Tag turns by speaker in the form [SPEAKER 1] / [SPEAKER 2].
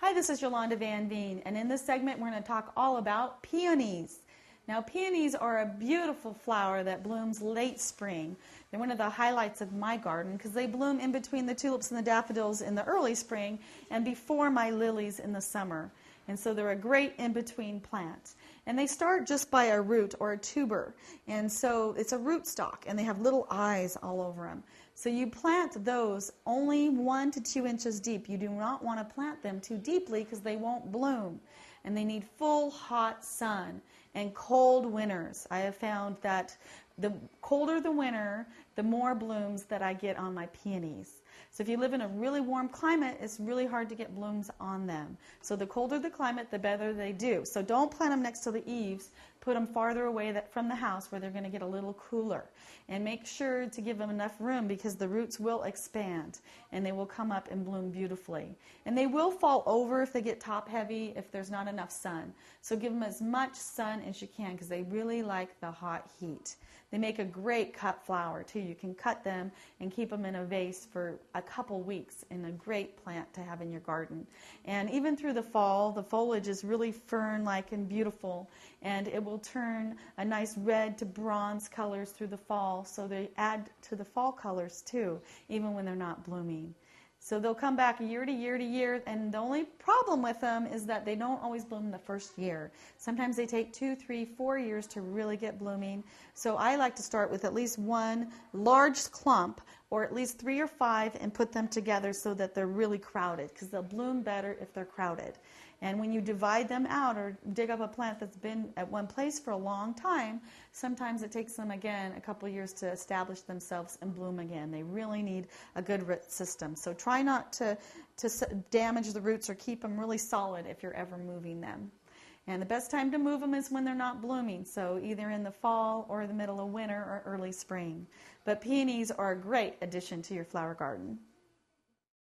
[SPEAKER 1] Hi, this is Yolanda Van Veen, and in this segment we're going to talk all about peonies. Now, peonies are a beautiful flower that blooms late spring. They're one of the highlights of my garden because they bloom in between the tulips and the daffodils in the early spring and before my lilies in the summer. And so they're a great in-between plant. And they start just by a root or a tuber. And so it's a rootstock, and they have little eyes all over them. So you plant those only 1 to 2 inches deep. You do not want to plant them too deeply because they won't bloom. And they need full hot sun and cold winters. I have found that the colder the winter, the more blooms that I get on my peonies. So if you live in a really warm climate, it's really hard to get blooms on them. So the colder the climate, the better they do. So don't plant them next to the eaves. Put them farther away from the house where they're going to get a little cooler. And make sure to give them enough room because the roots will expand and they will come up and bloom beautifully. And they will fall over if they get top heavy if there's not enough sun. So give them as much sun as you can because they really like the hot heat. They make a great cut flower too. You can cut them and keep them in a vase for a couple weeks, and a great plant to have in your garden. And even through the fall, the foliage is really fern-like and beautiful, and it will turn a nice red to bronze colors through the fall, so they add to the fall colors too, even when they're not blooming. So they'll come back year to year to year, and the only problem with them is that they don't always bloom the first year. Sometimes they take 2, 3, 4 years to really get blooming. So I like to start with at least one large clump, or at least 3 or 5, and put them together so that they're really crowded, because they'll bloom better if they're crowded. And when you divide them out or dig up a plant that's been at one place for a long time, sometimes it takes them, again, a couple years to establish themselves and bloom again. They really need a good root system. So try not to damage the roots or keep them really solid if you're ever moving them. And the best time to move them is when they're not blooming, so either in the fall or the middle of winter or early spring. But peonies are a great addition to your flower garden.